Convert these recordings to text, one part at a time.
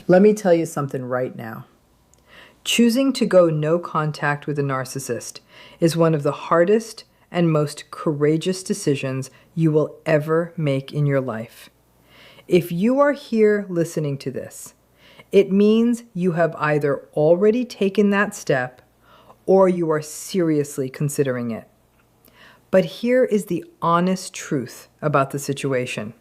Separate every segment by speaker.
Speaker 1: Let me tell you something right now. Choosing to go no contact with a narcissist is one of the hardest and most courageous decisions you will ever make in your life. If you are here listening to this, it means you have either already taken that step or you are seriously considering it. But here is the honest truth about the situation.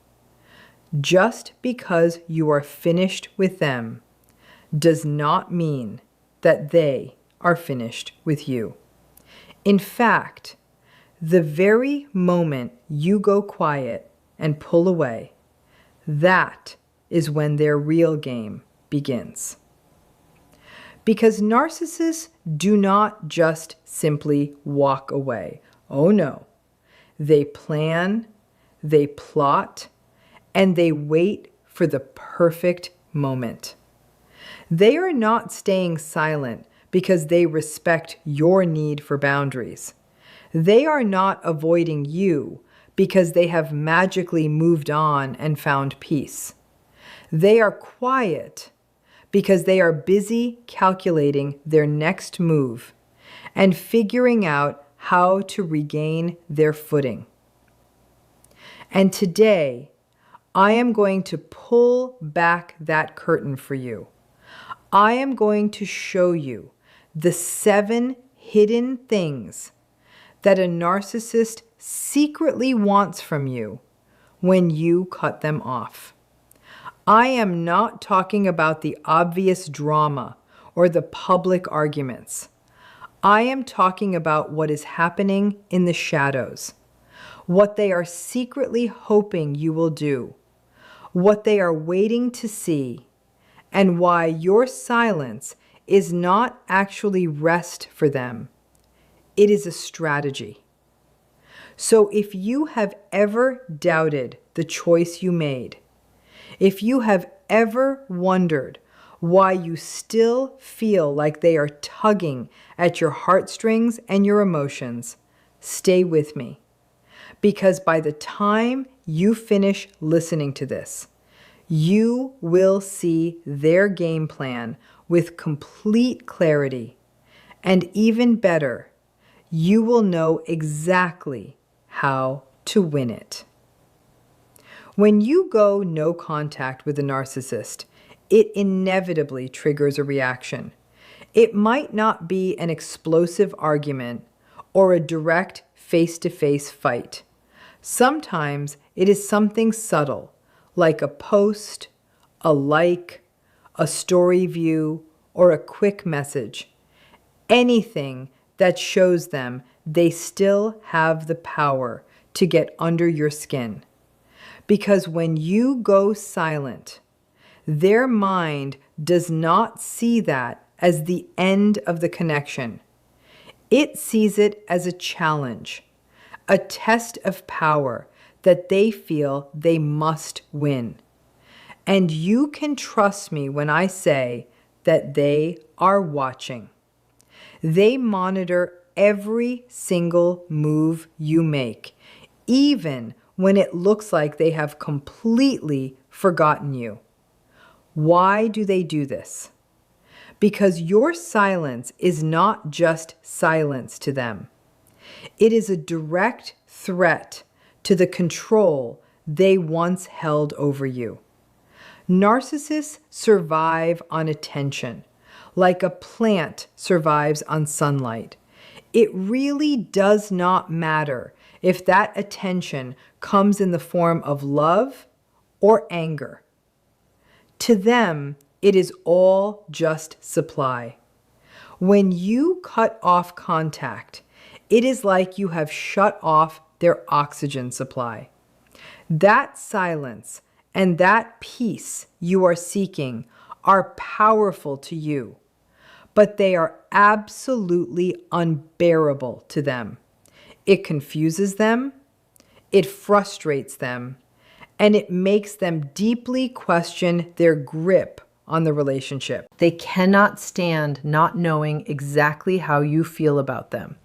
Speaker 1: Just because you are finished with them does not mean that they are finished with you. In fact, the very moment you go quiet and pull away, that is when their real game begins. Because narcissists do not just simply walk away. Oh no. They plan, they plot, and they wait for the perfect moment. They are not staying silent because they respect your need for boundaries. They are not avoiding you because they have magically moved on and found peace. They are quiet because they are busy calculating their next move and figuring out how to regain their footing. And today, I am going to pull back that curtain for you. I am going to show you the 7 hidden things that a narcissist secretly wants from you when you cut them off. I am not talking about the obvious drama or the public arguments. I am talking about what is happening in the shadows, what they are secretly hoping you will do, what they are waiting to see, and why your silence is not actually rest for them. It is a strategy. So if you have ever doubted the choice you made, if you have ever wondered why you still feel like they are tugging at your heartstrings and your emotions, stay with me. Because by the time you finish listening to this, you will see their game plan with complete clarity. And even better, you will know exactly how to win it. When you go no contact with a narcissist, it inevitably triggers a reaction. It might not be an explosive argument or a direct face-to-face fight. Sometimes it is something subtle, like a post, a like, a story view, or a quick message. Anything that shows them they still have the power to get under your skin. Because when you go silent, their mind does not see that as the end of the connection. It sees it as a challenge, a test of power that they feel they must win. And you can trust me when I say that they are watching. They monitor every single move you make, even when it looks like they have completely forgotten you. Why do they do this? Because your silence is not just silence to them. It is a direct threat to the control they once held over you. Narcissists survive on attention, like a plant survives on sunlight. It really does not matter if that attention comes in the form of love or anger. To them, it is all just supply. When you cut off contact, it is like you have shut off their oxygen supply. That silence and that peace you are seeking are powerful to you, but they are absolutely unbearable to them. It confuses them, it frustrates them, and it makes them deeply question their grip on the relationship. They cannot stand not knowing exactly how you feel about them.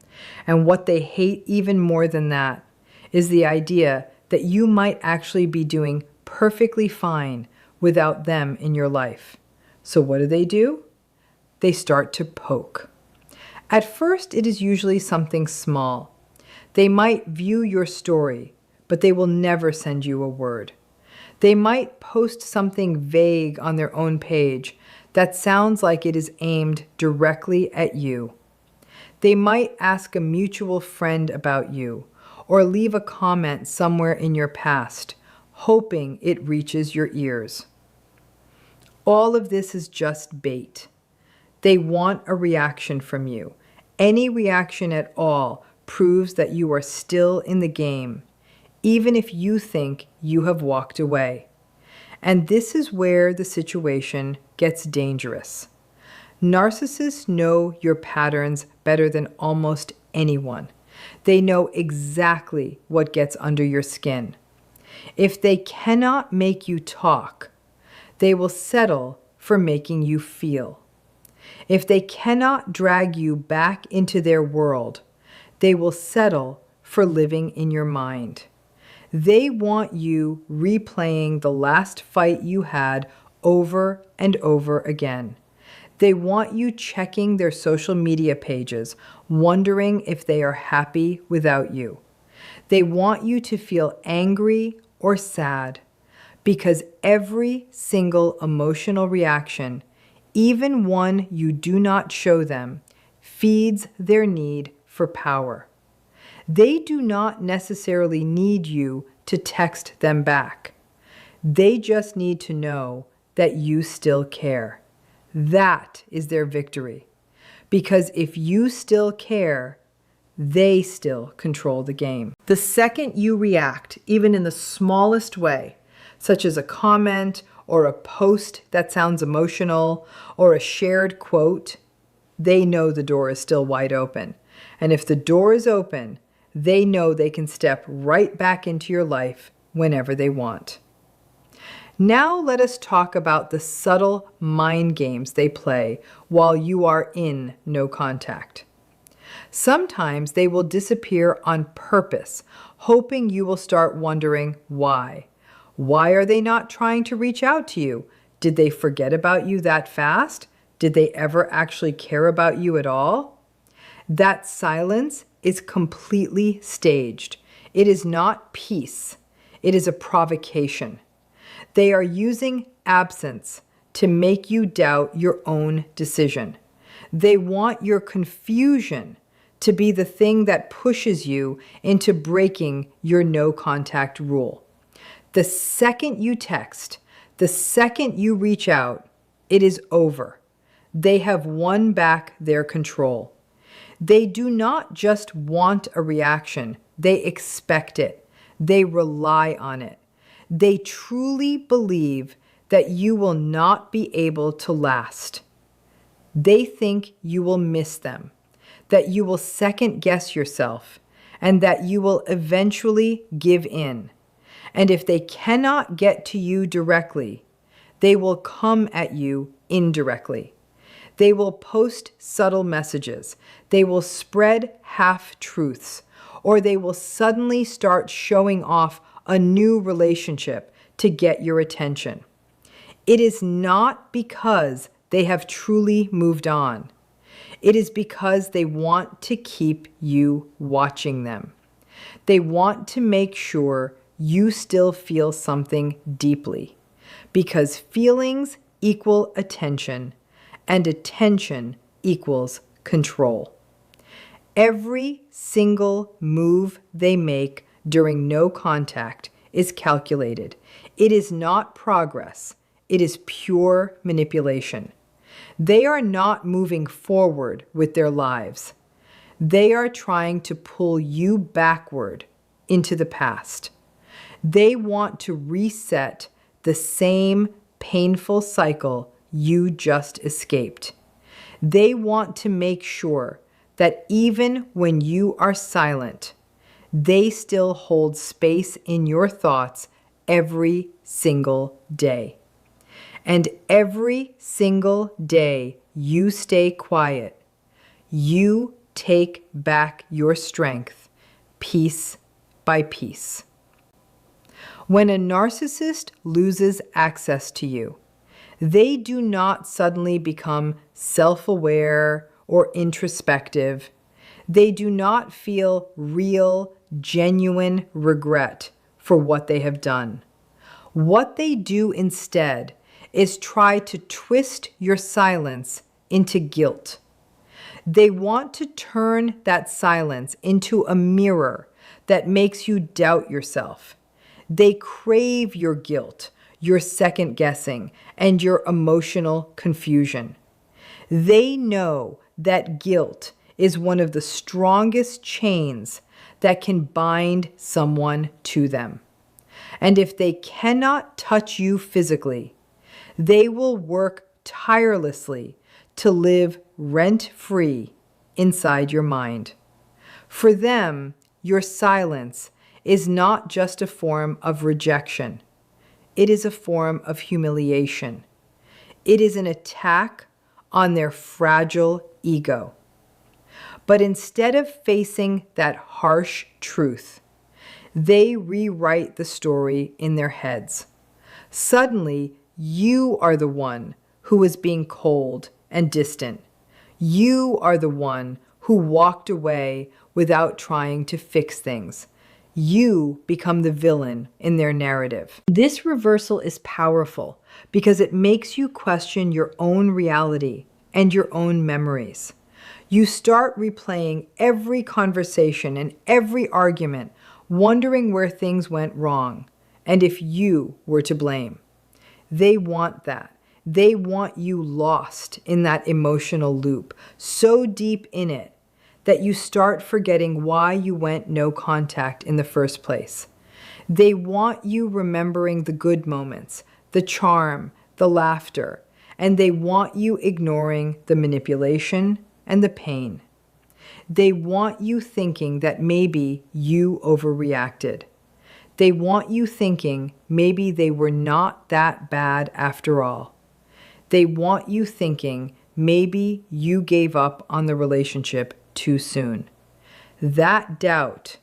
Speaker 1: And what they hate even more than that is the idea that you might actually be doing perfectly fine without them in your life. So what do? They start to poke. At first, it is usually something small. They might view your story, but they will never send you a word. They might post something vague on their own page that sounds like it is aimed directly at you. They might ask a mutual friend about you or leave a comment somewhere in your past, hoping it reaches your ears. All of this is just bait. They want a reaction from you. Any reaction at all proves that you are still in the game, even if you think you have walked away. And this is where the situation gets dangerous. Narcissists know your patterns better than almost anyone. They know exactly what gets under your skin. If they cannot make you talk, they will settle for making you feel. If they cannot drag you back into their world, they will settle for living in your mind. They want you replaying the last fight you had over and over again. They want you checking their social media pages, wondering if they are happy without you. They want you to feel angry or sad, because every single emotional reaction, even one you do not show them, feeds their need for power. They do not necessarily need you to text them back. They just need to know that you still care. That is their victory. Because if you still care, they still control the game. The second you react, even in the smallest way, such as a comment or a post that sounds emotional or a shared quote, they know the door is still wide open. And if the door is open, they know they can step right back into your life whenever they want. Now let us talk about the subtle mind games they play while you are in no contact. Sometimes they will disappear on purpose, hoping you will start wondering why. Why are they not trying to reach out to you? Did they forget about you that fast? Did they ever actually care about you at all? That silence is completely staged. It is not peace. It is a provocation. They are using absence to make you doubt your own decision. They want your confusion to be the thing that pushes you into breaking your no contact rule. The second you text, the second you reach out, it is over. They have won back their control. They do not just want a reaction, they expect it. They rely on it. They truly believe that you will not be able to last. They think you will miss them, that you will second guess yourself, and that you will eventually give in. And if they cannot get to you directly, they will come at you indirectly. They will post subtle messages. They will spread half-truths, or they will suddenly start showing off a new relationship to get your attention. It is not because they have truly moved on. It is because they want to keep you watching them. They want to make sure you still feel something deeply, because feelings equal attention, and attention equals control. Every single move they make during no contact is calculated. It is not progress. It is pure manipulation. They are not moving forward with their lives. They are trying to pull you backward into the past. They want to reset the same painful cycle you just escaped. They want to make sure that even when you are silent, they still hold space in your thoughts every single day. And every single day you stay quiet, you take back your strength piece by piece. When a narcissist loses access to you, They do not suddenly become self-aware or introspective. They do not feel real, genuine regret for what they have done. What they do instead is try to twist your silence into guilt. They want to turn that silence into a mirror that makes you doubt yourself. They crave your guilt, your second guessing, and your emotional confusion. They know that guilt is one of the strongest chains that can bind someone to them. And if they cannot touch you physically, they will work tirelessly to live rent-free inside your mind. For them, your silence is not just a form of rejection. It is a form of humiliation. It is an attack on their fragile ego. But instead of facing that harsh truth, they rewrite the story in their heads. Suddenly, you are the one who is being cold and distant. You are the one who walked away without trying to fix things. You become the villain in their narrative. This reversal is powerful because it makes you question your own reality and your own memories. You start replaying every conversation and every argument, wondering where things went wrong and if you were to blame. They want that. They want you lost in that emotional loop, so deep in it that you start forgetting why you went no contact in the first place. They want you remembering the good moments, the charm, the laughter, and they want you ignoring the manipulation and the pain. They want you thinking that maybe you overreacted. They want you thinking maybe they were not that bad after all. They want you thinking maybe you gave up on the relationship too soon. That doubt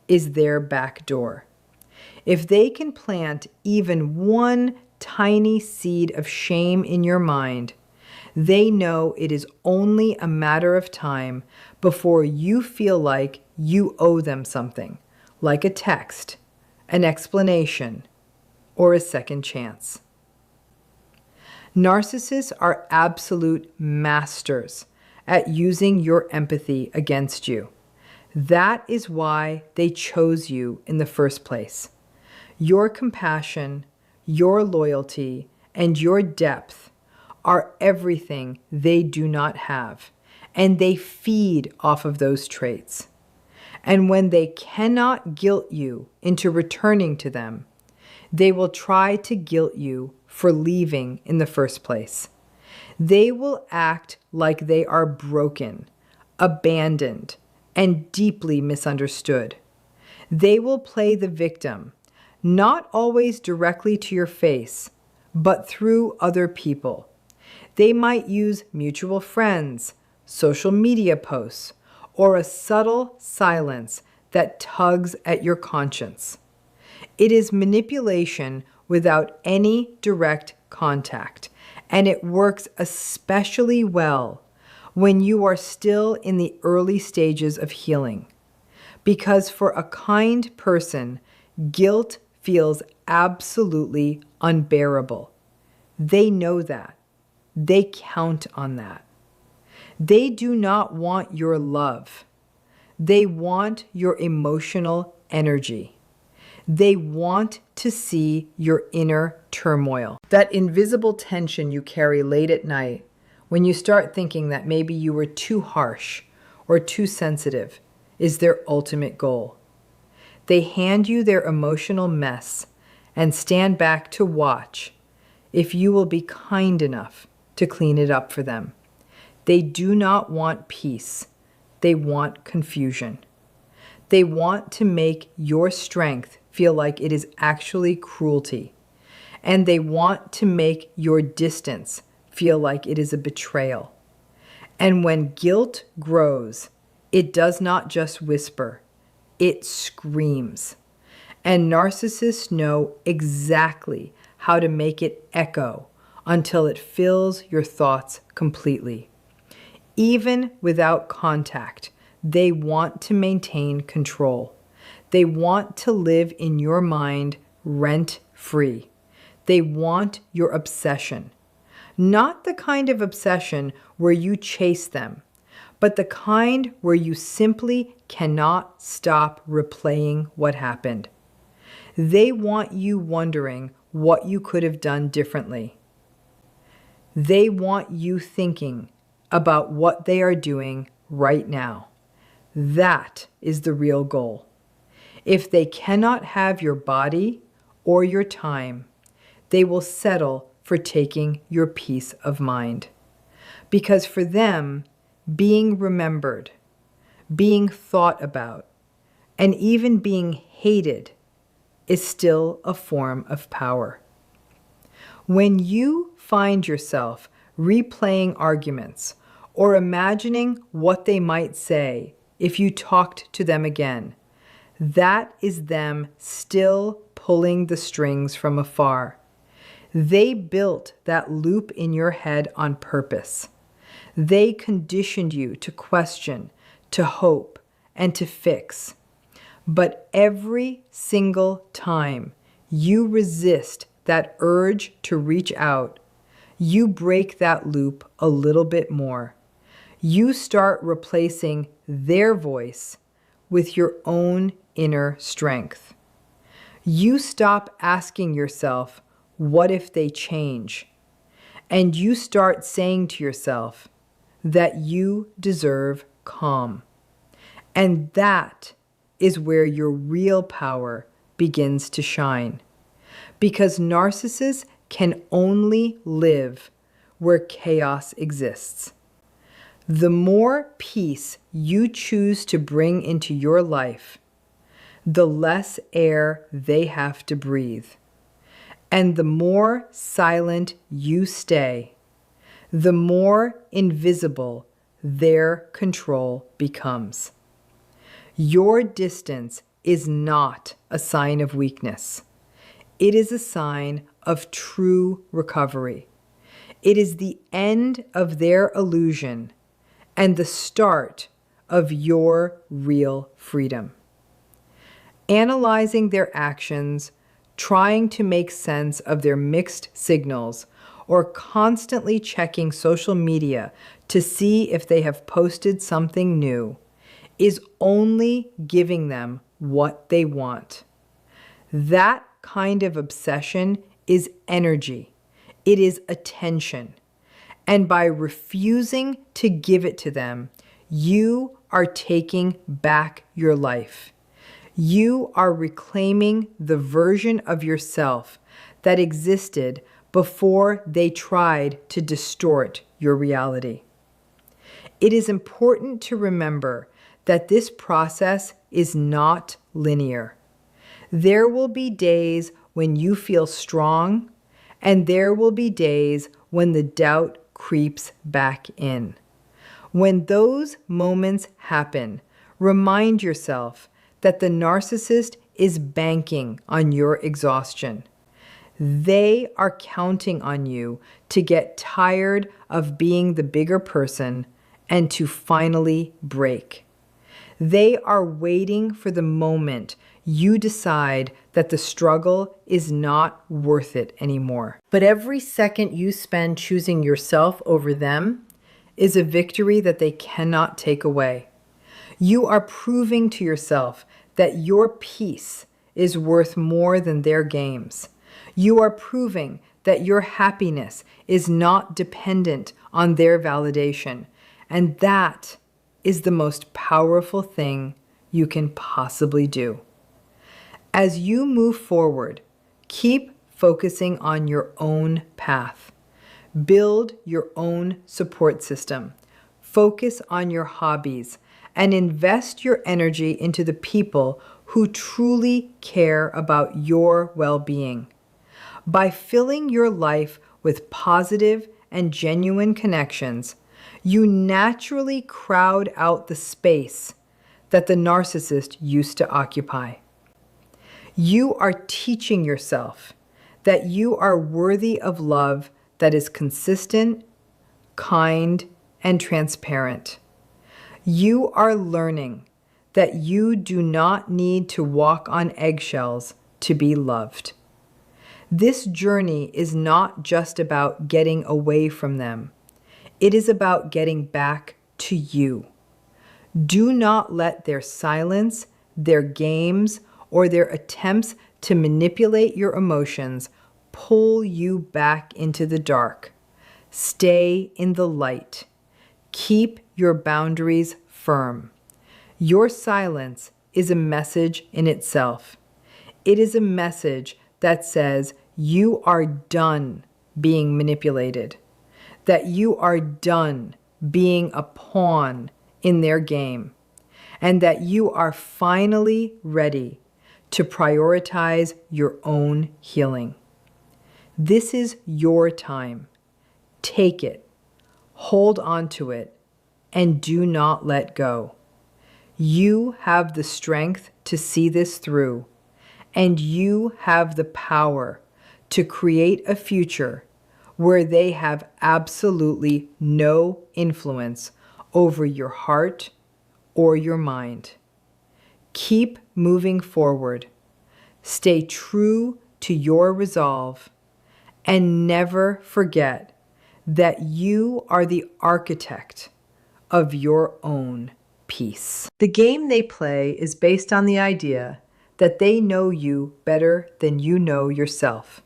Speaker 1: is their back door. If they can plant even one tiny seed of shame in your mind, they know it is only a matter of time before you feel like you owe them something, like a text, an explanation, or a second chance. Narcissists are absolute masters at using your empathy against you. That is why they chose you in the first place. Your compassion, your loyalty, and your depth are everything they do not have, and they feed off of those traits. And when they cannot guilt you into returning to them, they will try to guilt you for leaving in the first place. They will act like they are broken, abandoned, and deeply misunderstood. They will play the victim, not always directly to your face, but through other people. They might use mutual friends, social media posts, or a subtle silence that tugs at your conscience. It is manipulation without any direct contact, and it works especially well when you are still in the early stages of healing. Because for a kind person, guilt feels absolutely unbearable. They know that. They count on that. They do not want your love. They want your emotional energy. They want to see your inner turmoil. That invisible tension you carry late at night when you start thinking that maybe you were too harsh or too sensitive is their ultimate goal. They hand you their emotional mess and stand back to watch if you will be kind enough to clean it up for them. They do not want peace. They want confusion. They want to make your strength feel like it is actually cruelty. And they want to make your distance feel like it is a betrayal. And when guilt grows, it does not just whisper, it screams. And narcissists know exactly how to make it echo until it fills your thoughts completely. Even without contact, they want to maintain control. They want to live in your mind rent-free. They want your obsession. Not the kind of obsession where you chase them, but the kind where you simply cannot stop replaying what happened. They want you wondering what you could have done differently. They want you thinking about what they are doing right now. That is the real goal. If they cannot have your body or your time, they will settle for taking your peace of mind. Because for them, being remembered, being thought about, and even being hated is still a form of power. When you find yourself replaying arguments or imagining what they might say if you talked to them again, that is them still pulling the strings from afar. They built that loop in your head on purpose. They conditioned you to question, to hope, and to fix. But every single time you resist that urge to reach out, you break that loop a little bit more. You start replacing their voice with your own inner strength. You stop asking yourself, what if they change? And you start saying to yourself that you deserve calm. And that is where your real power begins to shine. Because narcissists can only live where chaos exists. The more peace you choose to bring into your life, the less air they have to breathe. And the more silent you stay, the more invisible their control becomes. Your distance is not a sign of weakness. It is a sign of true recovery. It is the end of their illusion and the start of your real freedom. Analyzing their actions, trying to make sense of their mixed signals, or constantly checking social media to see if they have posted something new is only giving them what they want. That kind of obsession is energy. It is attention. And by refusing to give it to them, you are taking back your life. You are reclaiming the version of yourself that existed before they tried to distort your reality. It is important to remember that this process is not linear. There will be days when you feel strong, and there will be days when the doubt creeps back in. When those moments happen, remind yourself that the narcissist is banking on your exhaustion. They are counting on you to get tired of being the bigger person and to finally break. They are waiting for the moment you decide that the struggle is not worth it anymore. But every second you spend choosing yourself over them is a victory that they cannot take away. You are proving to yourself that your peace is worth more than their games. You are proving that your happiness is not dependent on their validation, and that is the most powerful thing you can possibly do. As you move forward, keep focusing on your own path. Build your own support system. Focus on your hobbies and invest your energy into the people who truly care about your well-being. By filling your life with positive and genuine connections, you naturally crowd out the space that the narcissist used to occupy. You are teaching yourself that you are worthy of love that is consistent, kind, and transparent. You are learning that you do not need to walk on eggshells to be loved. This journey is not just about getting away from them. It is about getting back to you. Do not let their silence, their games, or their attempts to manipulate your emotions pull you back into the dark. Stay in the light. Keep your boundaries firm. Your silence is a message in itself. It is a message that says you are done being manipulated, that you are done being a pawn in their game, and that you are finally ready to prioritize your own healing. This is your time. Take it, hold on to it, and do not let go. You have the strength to see this through, and you have the power to create a future where they have absolutely no influence over your heart or your mind. Keep moving forward. Stay true to your resolve, and never forget that you are the architect of your own peace. The game they play is based on the idea that they know you better than you know yourself.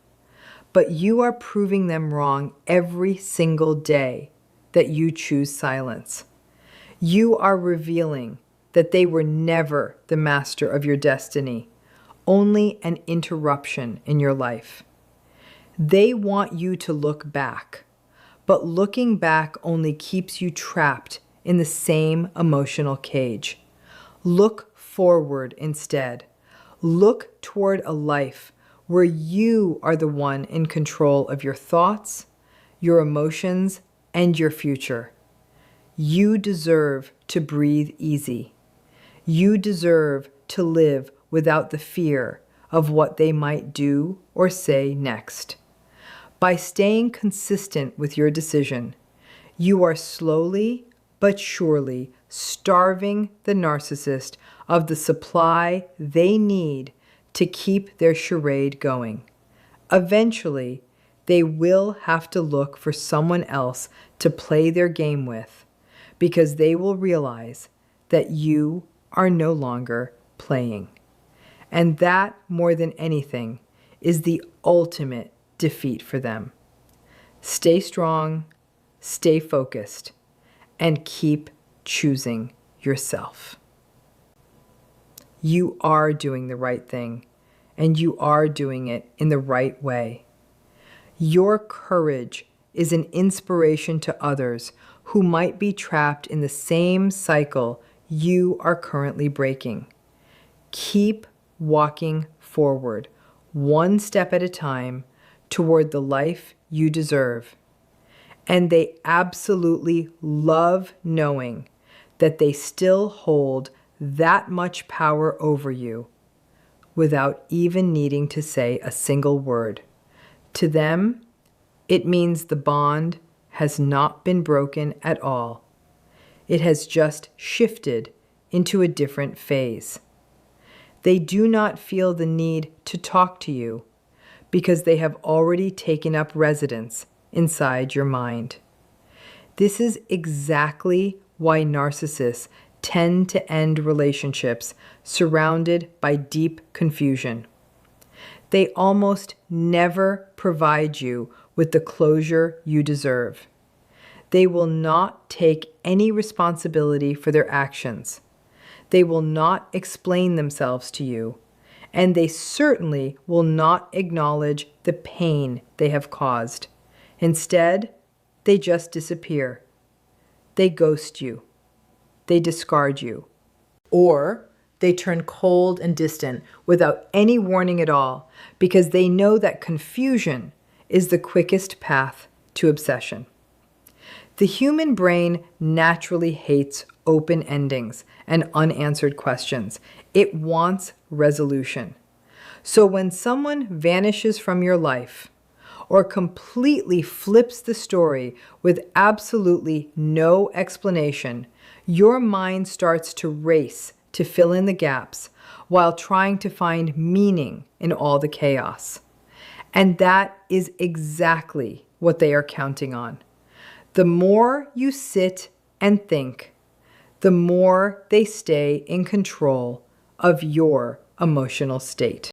Speaker 1: But you are proving them wrong every single day that you choose silence. You are revealing that they were never the master of your destiny, only an interruption in your life. They want you to look back, but looking back only keeps you trapped in the same emotional cage. Look forward instead. Look toward a life where you are the one in control of your thoughts, your emotions, and your future. You deserve to breathe easy. You deserve to live without the fear of what they might do or say next. By staying consistent with your decision, you are slowly but surely starving the narcissist of the supply they need to keep their charade going. Eventually, they will have to look for someone else to play their game with, because they will realize that you are no longer playing. And that, more than anything, is the ultimate defeat for them. Stay strong, stay focused, and keep choosing yourself. You are doing the right thing, and you are doing it in the right way. Your courage is an inspiration to others who might be trapped in the same cycle you are currently breaking. Keep walking forward, one step at a time, toward the life you deserve. And they absolutely love knowing that they still hold that much power over you without even needing to say a single word. To them, it means the bond has not been broken at all. It has just shifted into a different phase. They do not feel the need to talk to you because they have already taken up residence inside your mind. This is exactly why narcissists tend to end relationships surrounded by deep confusion. They almost never provide you with the closure you deserve. They will not take any responsibility for their actions. They will not explain themselves to you, and they certainly will not acknowledge the pain they have caused. Instead, they just disappear. They ghost you. They discard you. Or they turn cold and distant without any warning at all, because they know that confusion is the quickest path to obsession. The human brain naturally hates open endings and unanswered questions. It wants resolution. So when someone vanishes from your life, or completely flips the story with absolutely no explanation, your mind starts to race to fill in the gaps while trying to find meaning in all the chaos. And that is exactly what they are counting on. The more you sit and think, the more they stay in control of your emotional state.